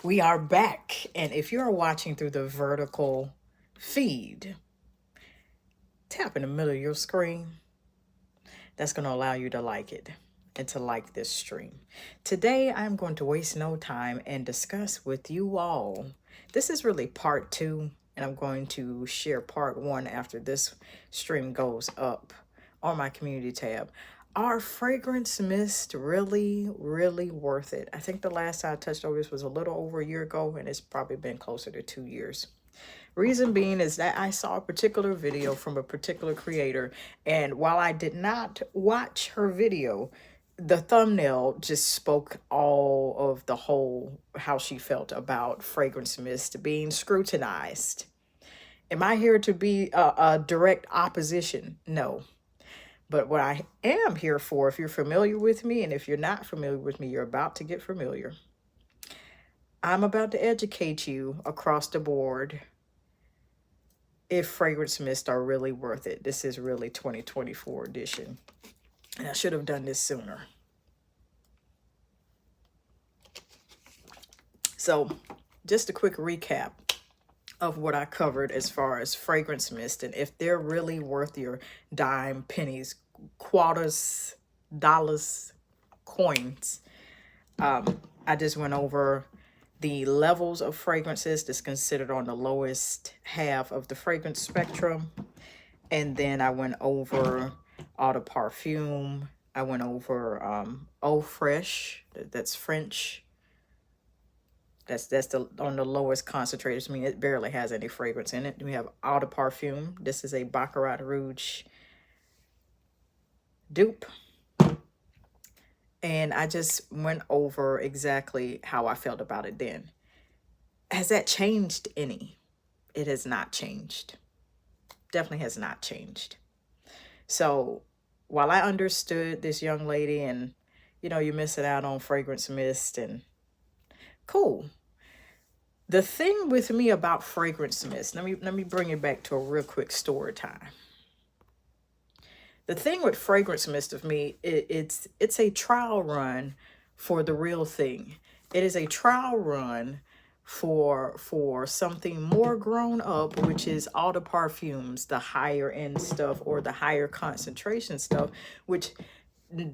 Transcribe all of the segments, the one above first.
We are back, and if you're watching through the vertical feed, tap in the middle of your screen. That's going to allow you to like it and to like this stream. Today, I'm going to waste no time and discuss with you all. This is really part 2, and I'm going to share part 1 after this stream goes up on my community tab. Are fragrance mist really worth it? I think the last time I touched over this was a little over a year ago, and it's probably been closer to 2 years. Reason being is that I saw a particular video from a particular creator, and while I did not watch her video, the thumbnail just spoke all of the whole how she felt about fragrance mist being scrutinized. Am I here to be a direct opposition? No. But what I am here for, if you're familiar with me, and if you're not familiar with me, you're about to get familiar. I'm about to educate you across the board if fragrance mists are really worth it. This is really 2024 edition. And I should have done this sooner. So just a quick recap of what I covered as far as fragrance mist and if they're really worth your dime, pennies, quarters, dollars, coins. I just went over the levels of fragrances that's considered on the lowest half of the fragrance spectrum. And then I went over eau de parfum. I went over eau fraiche, that's French. That's on the lowest concentrators. I mean, it barely has any fragrance in it. We have eau de parfum. This is a Baccarat Rouge dupe. And I just went over exactly how I felt about it then. Has that changed any? It has not changed. Definitely has not changed. So while I understood this young lady and, you know, you're missing out on fragrance mist and cool. The thing with me about fragrance mist, let me bring it back to a real quick story time. The thing with fragrance mist of me, it's a trial run for the real thing. It is a trial run for something more grown up, which is eau de parfums, the higher end stuff or the higher concentration stuff, which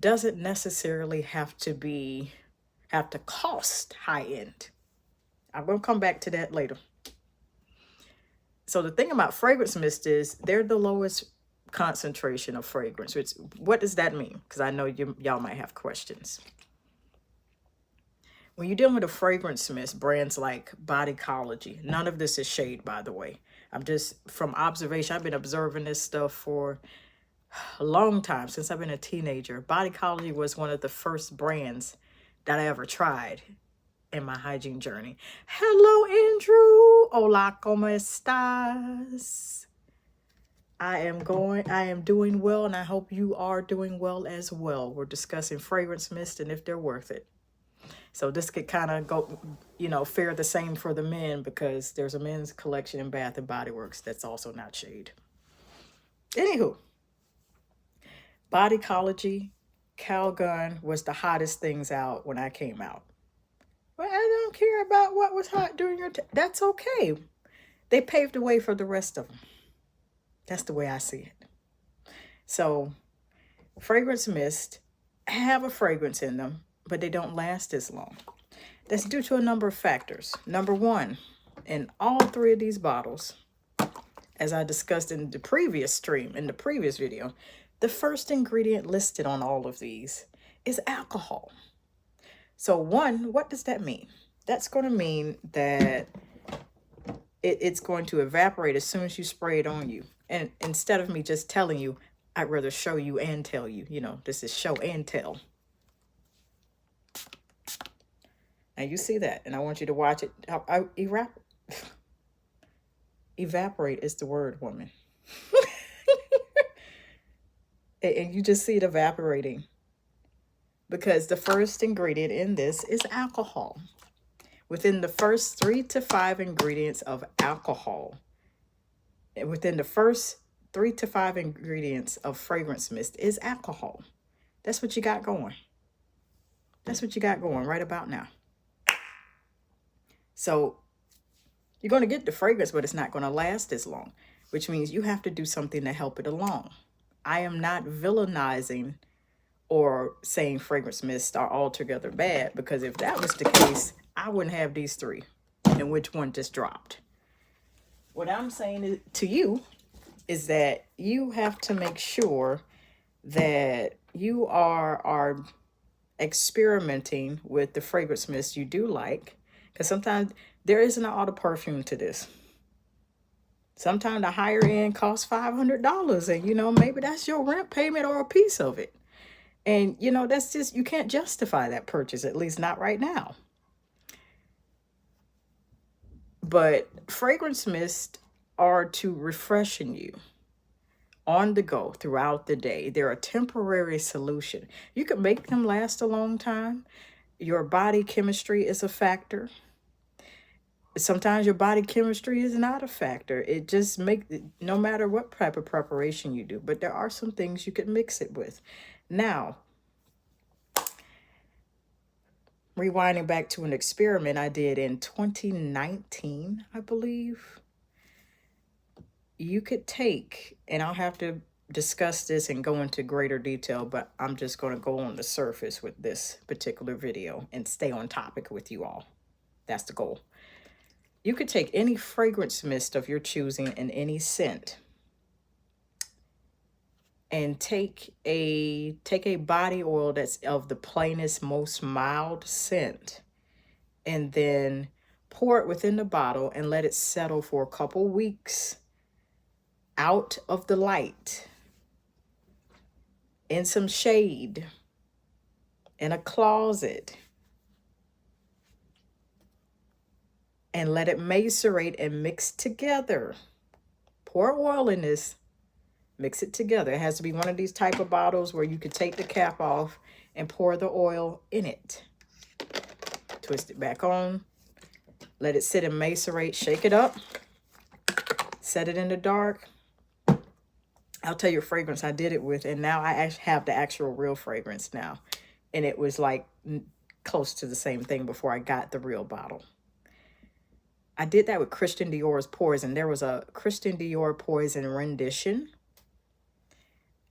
doesn't necessarily have to cost high end. I'm going to come back to that later. So the thing about fragrance mist is they're the lowest concentration of fragrance. What does that mean? Because I know y'all might have questions. When you're dealing with a fragrance mist, brands like Bodycology, none of this is shade, by the way. I'm just, from observation, I've been observing this stuff for a long time, since I've been a teenager. Bodycology was one of the first brands that I ever tried in my hygiene journey. Hello, Andrew. Hola, ¿cómo estás? I am doing well, and I hope you are doing well as well. We're discussing fragrance mist and if they're worth it. So this could kind of go, fare the same for the men because there's a men's collection in Bath and Body Works that's also not shade. Anywho, Bodycology, Calgon was the hottest things out when I came out. Well, I don't care about what was hot during your time. That's okay. They paved the way for the rest of them. That's the way I see it. So, fragrance mist have a fragrance in them, but they don't last as long. That's due to a number of factors. Number one, in all 3 of these bottles, as I discussed in the previous stream, in the previous video, the first ingredient listed on all of these is alcohol. So one, what does that mean? That's going to mean that it's going to evaporate as soon as you spray it on you. And instead of me just telling you, I'd rather show you and tell you. This is show and tell. And you see that, and I want you to watch it. Evaporate is the word, woman. And you just see it evaporating. Because the first ingredient in this is alcohol. Within the first 3 to 5 ingredients of alcohol, within the first 3 to 5 ingredients of fragrance mist is alcohol. That's what you got going. That's what you got going right about now. So you're going to get the fragrance, but it's not going to last as long, which means you have to do something to help it along. I am not villainizing or saying fragrance mists are altogether bad, because if that was the case, I wouldn't have these three, and which one just dropped. What I'm saying to you is that you have to make sure that you are experimenting with the fragrance mist you do like, because sometimes there isn't an auto perfume to this. Sometimes the higher end costs $500, and you know, maybe that's your rent payment or a piece of it. And you know, that's just, you can't justify that purchase, at least not right now. But fragrance mist are to refreshen you on the go throughout the day. They're a temporary solution. You can make them last a long time. Your body chemistry is a factor. Sometimes your body chemistry is not a factor. It just makes, no matter what type of preparation you do, but there are some things you could mix it with. Now, rewinding back to an experiment I did in 2019, I believe. You could take, and I'll have to discuss this and go into greater detail, but I'm just going to go on the surface with this particular video and stay on topic with you all. That's the goal. You could take any fragrance mist of your choosing in any scent and take a body oil that's of the plainest, most mild scent, and then pour it within the bottle and let it settle for a couple weeks out of the light, in some shade, in a closet, and let it macerate and mix together. Pour oil in this, mix it together. It has to be one of these type of bottles where you could take the cap off and pour the oil in it. Twist it back on, let it sit and macerate, shake it up, set it in the dark. I'll tell you a fragrance I did it with, and now I actually have the actual real fragrance now. And it was like close to the same thing before I got the real bottle. I did that with Christian Dior's Poison. There was a Christian Dior Poison rendition,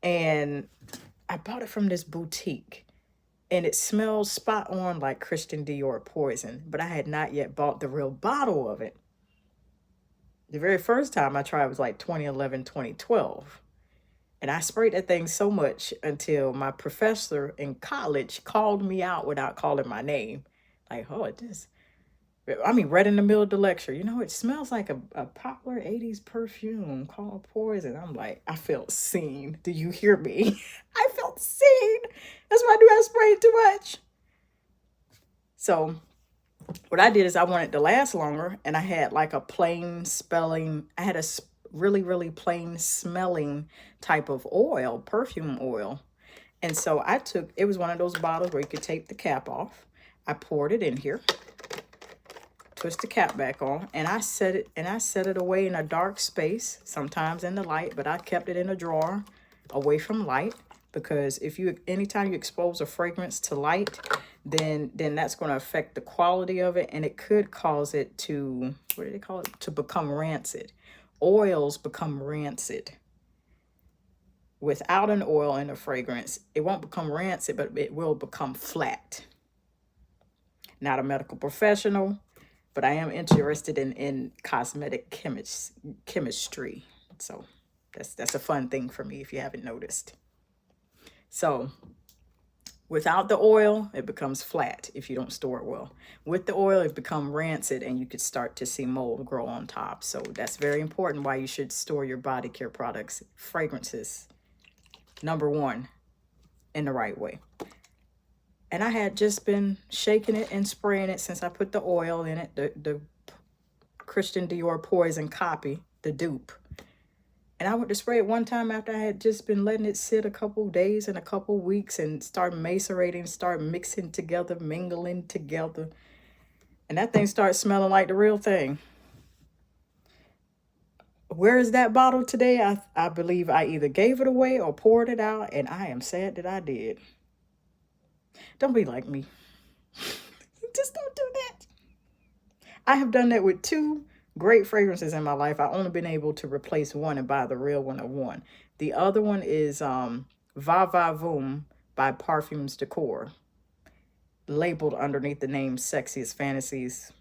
and I bought it from this boutique, and it smells spot on like Christian Dior Poison, but I had not yet bought the real bottle of it. The very first time I tried was like 2011, 2012. And I sprayed that thing so much until my professor in college called me out without calling my name. Like, oh, it is. I mean, right in the middle of the lecture, you know, it smells like a popular 80s perfume called Poison. I'm like, I felt seen. Do you hear me? I felt seen. That's why I knew I sprayed too much. So what I did is I wanted to last longer, and I had like a plain spelling, I had a really, really plain smelling type of oil, perfume oil. And so I took, it was one of those bottles where you could take the cap off. I poured it in here, twist the cap back on, and I set it away in a dark space, sometimes in the light, but I kept it in a drawer away from light, because anytime you expose a fragrance to light, then that's going to affect the quality of it, and it could cause it to, what do they call it? To become rancid. Oils become rancid. Without an oil in a fragrance, it won't become rancid, but it will become flat. Not a medical professional, but I am interested in cosmetic chemistry. So that's a fun thing for me if you haven't noticed. So without the oil, it becomes flat if you don't store it well. With the oil, it becomes rancid, and you could start to see mold grow on top. So that's very important why you should store your body care products, fragrances, number one, in the right way. And I had just been shaking it and spraying it since I put the oil in it, the Christian Dior Poison copy, the dupe. And I went to spray it one time after I had just been letting it sit a couple days and a couple weeks and start macerating, start mixing together, mingling together. And that thing started smelling like the real thing. Where is that bottle today? I believe I either gave it away or poured it out, and I am sad that I did. Don't be like me. Just don't do that. I have done that with 2 great fragrances in my life. I've only been able to replace one and buy the real one of one. The other one is Va Va Voom by Parfums Decor, labeled underneath the name Sexiest Fantasies.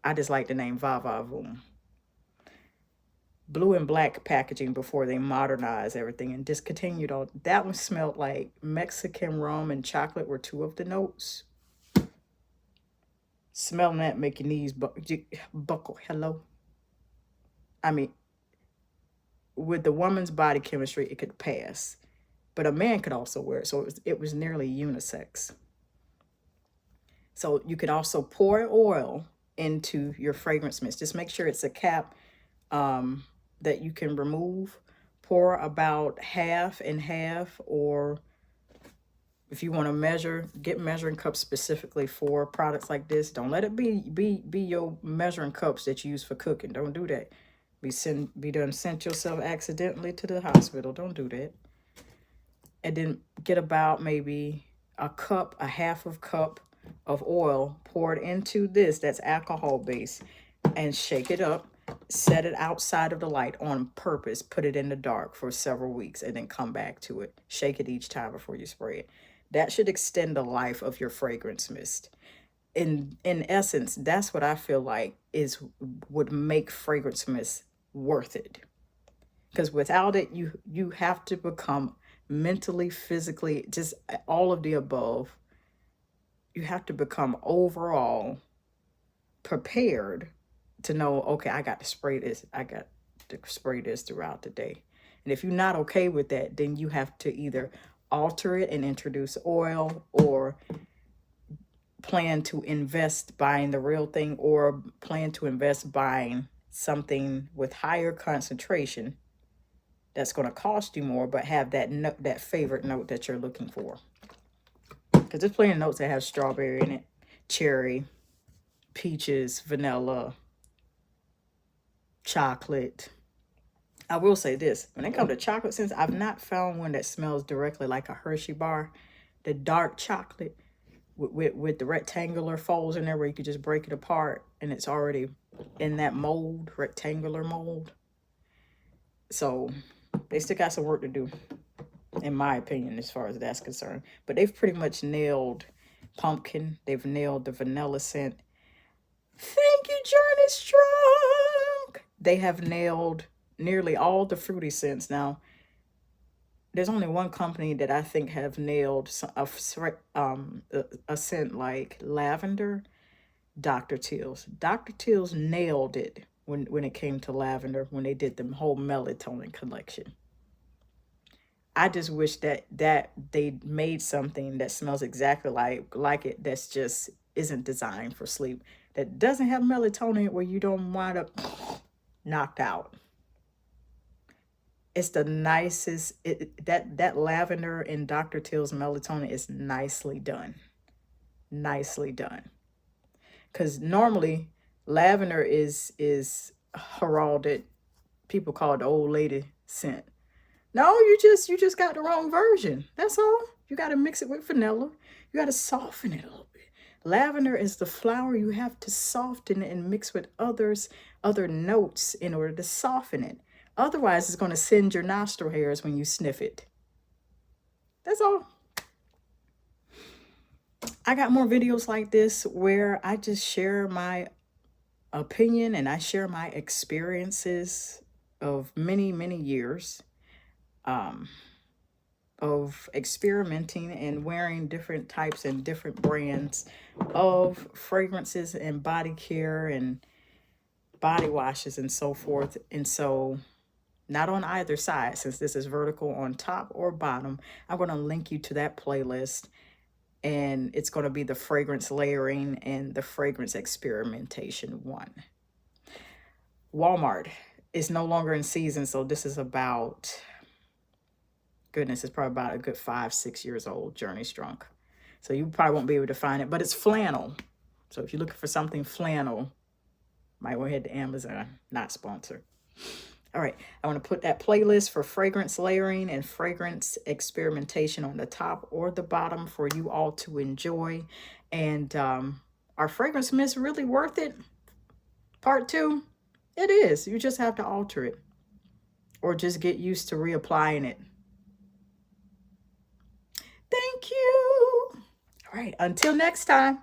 I just like the name Va Va Voom. Blue and black packaging before they modernized everything and discontinued all. That one smelled like Mexican rum and chocolate were 2 of the notes. Smelling that make your knees buckle. Hello. I mean, with the woman's body chemistry, it could pass, but a man could also wear it. So it was nearly unisex. So you could also pour oil into your fragrance mist. Just make sure it's a cap that you can remove. Pour about half and half, or if you want to measure, get measuring cups specifically for products like this. Don't let it be your measuring cups that you use for cooking. Don't do that. Be done sent yourself accidentally to the hospital. Don't do that. And then get about maybe a half of cup of oil poured into this that's alcohol based, and shake it up. Set it outside of the light on purpose. Put it in the dark for several weeks and then come back to it. Shake it each time before you spray it. That should extend the life of your fragrance mist. In essence, that's what I feel like would make fragrance mist worth it. Because without it, you have to become mentally, physically, just all of the above. You have to become overall prepared to know, okay, I got to spray this. I got to spray this throughout the day. And if you're not okay with that, then you have to either alter it and introduce oil, or plan to invest buying the real thing, or plan to invest buying something with higher concentration that's going to cost you more, but have that note, that favorite note that you're looking for. Because there's plenty of notes that have strawberry in it, cherry, peaches, vanilla, chocolate. I will say this, when it comes to chocolate scents, I've not found one that smells directly like a Hershey bar. The dark chocolate with the rectangular folds in there where you could just break it apart and it's already in that mold, rectangular mold. So they still got some work to do, in my opinion, as far as that's concerned. But they've pretty much nailed pumpkin. They've nailed the vanilla scent. Thank you, Journey Strong. They have nailed nearly all the fruity scents. Now, there's only one company that I think have nailed a scent like lavender, Dr. Teal's. Dr. Teal's nailed it when it came to lavender, when they did the whole melatonin collection. I just wish that they made something that smells exactly like it, that's just isn't designed for sleep, that doesn't have melatonin where you don't wind up knocked out. It's the nicest. That lavender in Dr. Teal's melatonin is nicely done. Nicely done. Because normally lavender is heralded. People call it the old lady scent. No, you just got the wrong version. That's all. You got to mix it with vanilla. You got to soften it a little bit. Lavender is the flower. You have to soften it and mix with other notes in order to soften it. Otherwise, it's going to singe your nostril hairs when you sniff it. That's all. I got more videos like this where I just share my opinion and I share my experiences of many, many years of experimenting and wearing different types and different brands of fragrances and body care and body washes and so forth. And so, not on either side, since this is vertical on top or bottom, I'm going to link you to that playlist. And it's going to be the fragrance layering and the fragrance experimentation one. Walmart is no longer in season, so this is about, goodness, it's probably about a good 5-6 years old, Journey Strong. So you probably won't be able to find it, but it's flannel. So if you're looking for something flannel, might go ahead to Amazon, not sponsored. All right, I want to put that playlist for fragrance layering and fragrance experimentation on the top or the bottom for you all to enjoy. And are fragrance mists really worth it? Part 2, it is. You just have to alter it or just get used to reapplying it. Thank you. All right, until next time.